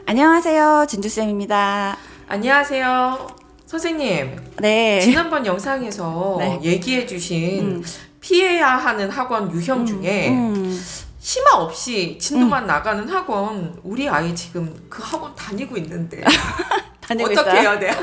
안녕하세요. 진주쌤입니다. 안녕하세요. 선생님, 네. 지난번 영상에서 네. 얘기해 주신 피해야 하는 학원 유형 중에 심화 없이 진도만 나가는 학원, 우리 아이 지금 그 학원 다니고 있는데 다니고 어떻게 있어요? 해야 돼요?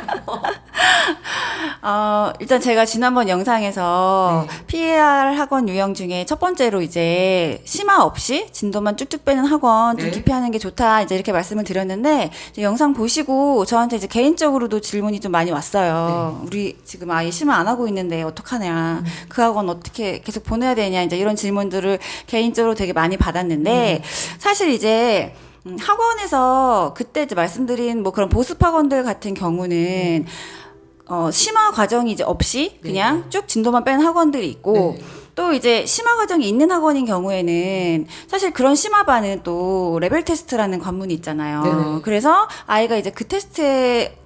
일단 제가 지난번 영상에서 네. PAR 학원 유형 중에 첫 번째로 이제 심화 없이 진도만 쭉쭉 빼는 학원 좀 네. 깊이 하는 게 좋다 이제 이렇게 말씀을 드렸는데 이제 영상 보시고 저한테 이제 개인적으로도 질문이 좀 많이 왔어요. 우리 지금 아이 심화 안 하고 있는데 어떡하냐. 그 학원 어떻게 계속 보내야 되냐 이제 이런 질문들을 개인적으로 되게 많이 받았는데 사실 이제 학원에서 그때 이제 말씀드린 뭐 그런 보습 학원들 같은 경우는 심화 과정이 이제 없이 그냥 쭉 진도만 빼는 학원들이 있고 네. 또 이제 심화 과정이 있는 학원인 경우에는 사실 그런 심화반은 또 레벨 테스트라는 관문이 있잖아요. 네네. 그래서 아이가 이제 그 테스트에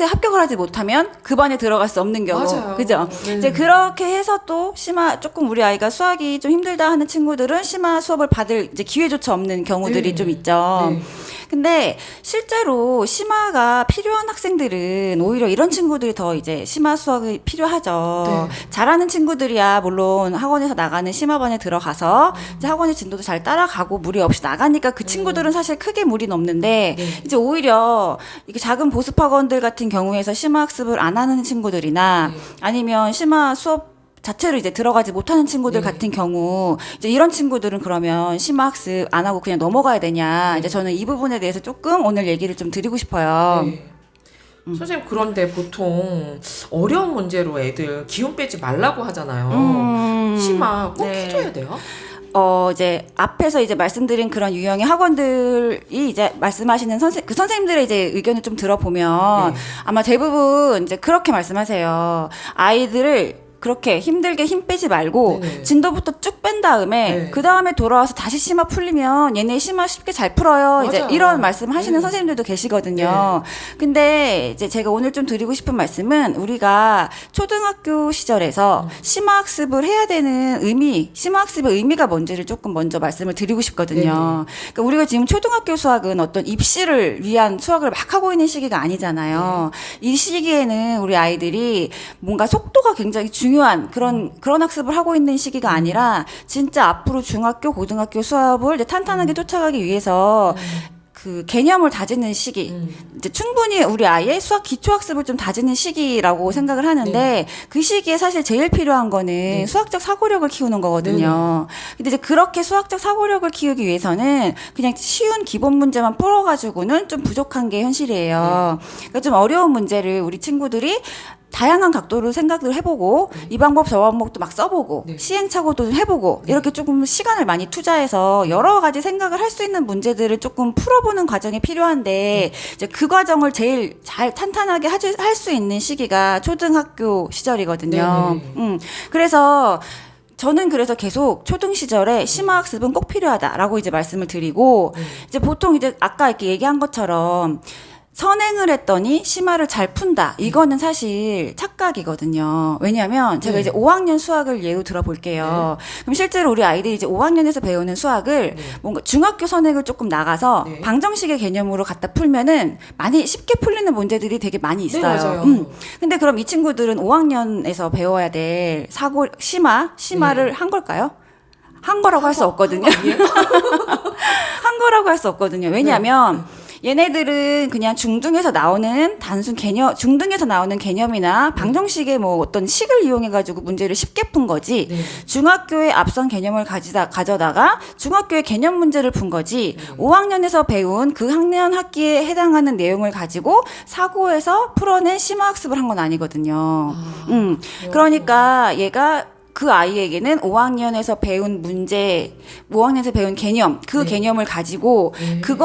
합격을 하지 못하면 그 반에 들어갈 수 없는 경우. 맞아요. 그죠? 네. 이제 그렇게 해서 또 심화, 조금 우리 아이가 수학이 좀 힘들다 하는 친구들은 심화 수업을 받을 이제 기회조차 없는 경우들이 네. 좀 있죠. 네. 근데 실제로 심화가 필요한 학생들은 오히려 이런 친구들이 더 이제 심화 수학이 필요하죠. 네. 잘하는 친구들이야 물론 학원에서 나가는 심화반에 들어가서 이제 학원의 진도도 잘 따라가고 무리 없이 나가니까 그 친구들은 사실 크게 무리는 없는데 네. 이제 오히려 이게 작은 보습 학원들 같은 경우에서 심화 학습을 안 하는 친구들이나 아니면 심화 수업 자체로 이제 들어가지 못하는 친구들 같은 경우 이제 이런 친구들은 그러면 심화 학습 안 하고 그냥 넘어가야 되냐 이제 저는 이 부분에 대해서 조금 오늘 얘기를 좀 드리고 싶어요. 네. 선생님, 그런데 보통 어려운 문제로 애들 기운 빼지 말라고 하잖아요. 심화 꼭 네. 해줘야 돼요? 이제 앞에서 이제 말씀드린 그런 유형의 학원들이 이제 말씀하시는 그 선생님들의 이제 의견을 좀 들어보면 아마 대부분 이제 그렇게 말씀하세요. 아이들을 그렇게 힘들게 힘 빼지 말고 네네. 진도부터 쭉 뺀 다음에 네. 그 다음에 돌아와서 다시 심화 풀리면 얘네 심화 쉽게 잘 풀어요. 이제 맞아요. 이런 말씀 하시는 네. 선생님들도 계시거든요. 근데 이제 제가 오늘 좀 드리고 싶은 말씀은 우리가 초등학교 시절에서 심화 학습을 해야 되는 심화 학습의 의미가 뭔지를 조금 먼저 말씀을 드리고 싶거든요. 그러니까 우리가 지금 초등학교 수학은 어떤 입시를 위한 수학을 막 하고 있는 시기가 아니잖아요. 이 시기에는 우리 아이들이 뭔가 속도가 굉장히 중요한 그런 학습을 하고 있는 시기가 아니라 진짜 앞으로 중학교, 고등학교 수업을 이제 탄탄하게 쫓아가기 위해서 그 개념을 다지는 시기, 이제 충분히 우리 아이의 수학 기초 학습을 좀 다지는 시기라고 생각을 하는데 그 시기에 사실 제일 필요한 거는 수학적 사고력을 키우는 거거든요. 근데 이제 그렇게 수학적 사고력을 키우기 위해서는 그냥 쉬운 기본 문제만 풀어가지고는 좀 부족한 게 현실이에요. 그러니까 좀 어려운 문제를 우리 친구들이 다양한 각도로 생각을 해보고 이 방법 저 방법도 막 써보고 시행착오도 좀 해보고 이렇게 조금 시간을 많이 투자해서 여러 가지 생각을 할 수 있는 문제들을 조금 풀어보는 과정이 필요한데 이제 그 과정을 제일 잘 탄탄하게 할 수 있는 시기가 초등학교 시절이거든요. 그래서 저는 그래서 계속 초등 시절에 심화 학습은 꼭 필요하다라고 이제 말씀을 드리고 이제 보통 이제 아까 이렇게 얘기한 것처럼 선행을 했더니 심화를 잘 푼다. 이거는 사실 착각이거든요. 왜냐하면 제가 이제 5학년 수학을 예로 들어볼게요. 그럼 실제로 우리 아이들이 이제 5학년에서 배우는 수학을 뭔가 중학교 선행을 조금 나가서 방정식의 개념으로 갖다 풀면은 많이 쉽게 풀리는 문제들이 되게 많이 있어요. 맞아요. 근데 그럼 이 친구들은 5학년에서 배워야 될 심화를 한 걸까요? 한 거라고 할 수 없거든요. 한 거라고 할 수 없거든요. 왜냐하면 얘네들은 그냥 중등에서 나오는 중등에서 나오는 개념이나 방정식의 뭐 어떤 식을 이용해가지고 문제를 쉽게 푼 거지. 중학교의 앞선 개념을 가져다가 중학교의 개념 문제를 푼 거지. 5학년에서 배운 그 학기에 해당하는 내용을 가지고 사고에서 풀어낸 심화학습을 한 건 아니거든요. 그러니까 얘가 그 아이에게는 5학년에서 배운 문제, 5학년에서 배운 개념, 그 개념을 가지고 그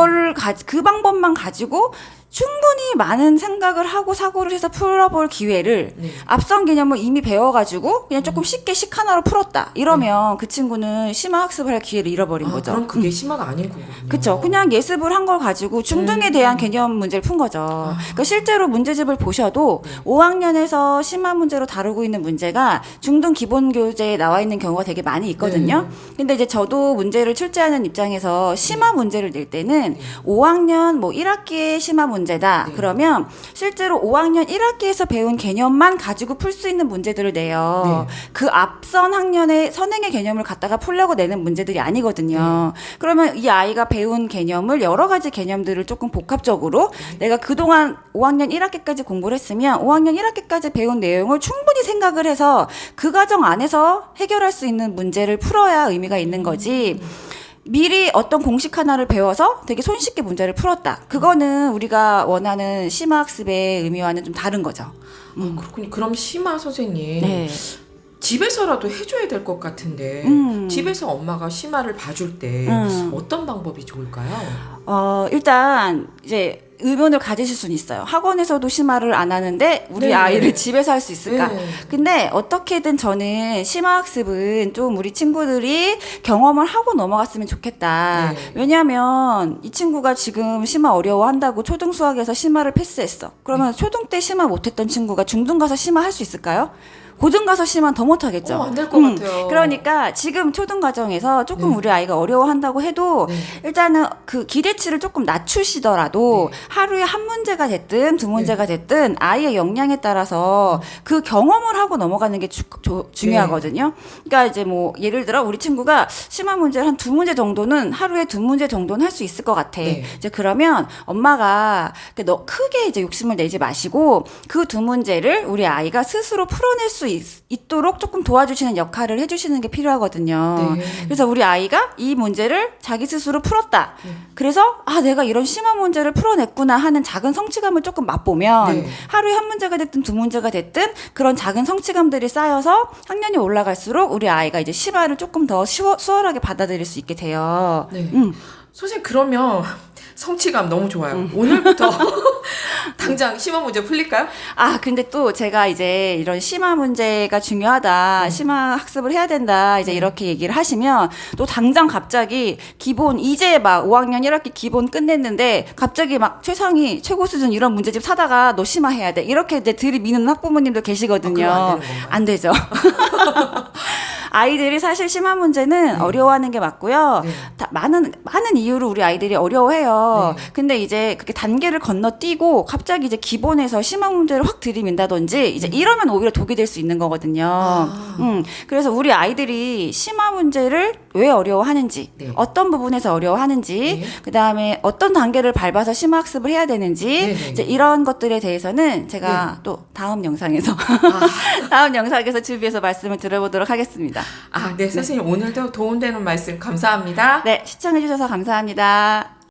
방법만 가지고 충분히 많은 생각을 하고 사고를 해서 풀어볼 기회를 네. 앞선 개념을 이미 배워가지고 그냥 조금 쉽게 식 하나로 풀었다. 이러면 그 친구는 심화 학습을 할 기회를 잃어버린 거죠. 그럼 그게 심화가 아닌 거군요. 그쵸. 그냥 예습을 한 걸 가지고 중등에 대한 개념 문제를 푼 거죠. 그러니까 실제로 문제집을 보셔도 5학년에서 심화 문제로 다루고 있는 문제가 중등 기본 교재에 나와 있는 경우가 되게 많이 있거든요. 근데 이제 저도 문제를 출제하는 입장에서 심화 문제를 낼 때는 5학년 뭐 1학기의 심화 문제다. 그러면 실제로 5학년 1학기에서 배운 개념만 가지고 풀 수 있는 문제들을 내요. 그 앞선 학년의 선행의 개념을 갖다가 풀려고 내는 문제들이 아니거든요. 그러면 이 아이가 배운 개념을 여러 가지 개념들을 조금 복합적으로 내가 그동안 5학년 1학기까지 공부를 했으면 5학년 1학기까지 배운 내용을 충분히 생각을 해서 그 과정 안에서 해결할 수 있는 문제를 풀어야 의미가 있는 거지. 미리 어떤 공식 하나를 배워서 되게 손쉽게 문제를 풀었다. 그거는 우리가 원하는 심화학습의 의미와는 좀 다른 거죠. 그렇군요. 그럼 심화 선생님 네. 집에서라도 해줘야 될 것 같은데 집에서 엄마가 심화를 봐줄 때 어떤 방법이 좋을까요? 일단 이제 의문을 가지실 수는 있어요. 학원에서도 심화를 안 하는데 우리 네. 아이를 집에서 할 수 있을까? 네. 근데 어떻게든 저는 심화학습은 좀 우리 친구들이 경험을 하고 넘어갔으면 좋겠다. 네. 왜냐하면 이 친구가 지금 심화 어려워한다고 초등 수학에서 심화를 패스했어. 그러면 초등 때 심화 못했던 친구가 중등 가서 심화 할 수 있을까요? 고등 가서 심한 더 못하겠죠. 안 될 것 같아요. 그러니까 지금 초등 과정에서 조금 우리 아이가 어려워한다고 해도 일단은 그 기대치를 조금 낮추시더라도 하루에 한 문제가 됐든 두 문제가 됐든 아이의 역량에 따라서 그 경험을 하고 넘어가는 게 중요하거든요. 그러니까 이제 뭐 예를 들어 우리 친구가 심한 문제를 한 두 문제 정도는 하루에 두 문제 정도는 할 수 있을 것 같아. 이제 그러면 엄마가 너 크게 이제 욕심을 내지 마시고 그 두 문제를 우리 아이가 스스로 풀어낼 수 있도록 조금 도와주시는 역할을 해주시는 게 필요하거든요. 그래서 우리 아이가 이 문제를 자기 스스로 풀었다. 그래서 내가 이런 심한 문제를 풀어냈구나 하는 작은 성취감을 조금 맛보면 하루에 한 문제가 됐든 두 문제가 됐든 그런 작은 성취감들이 쌓여서 학년이 올라갈수록 우리 아이가 이제 심화를 조금 더 수월하게 받아들일 수 있게 돼요. 선생님 그러면 성취감 너무 좋아요. 오늘부터 당장 심화 문제 풀릴까요? 근데 또 제가 이제 이런 심화 문제가 중요하다, 심화 학습을 해야 된다, 이제 이렇게 얘기를 하시면 또 당장 갑자기 기본, 이제 막 5학년 1학기 기본 끝냈는데 갑자기 막 최상위, 최고 수준 이런 문제집 사다가 너 심화해야 돼. 이렇게 이제 들이미는 학부모님도 계시거든요. 안 되죠. 아이들이 사실 심화 문제는 어려워하는 게 맞고요. 다 많은 이유로 우리 아이들이 어려워해요. 근데 이제 그렇게 단계를 건너뛰고 갑자기 이제 기본에서 심화 문제를 확 들이민다든지 이제 이러면 오히려 독이 될 수 있는 거거든요. 그래서 우리 아이들이 심화 문제를 왜 어려워하는지, 어떤 부분에서 어려워하는지, 그 다음에 어떤 단계를 밟아서 심화 학습을 해야 되는지, 이제 이런 것들에 대해서는 제가 또 다음 영상에서 준비해서 말씀을 드려보도록 하겠습니다. 네, 선생님 오늘도 도움되는 말씀 감사합니다. 네, 시청해주셔서 감사합니다.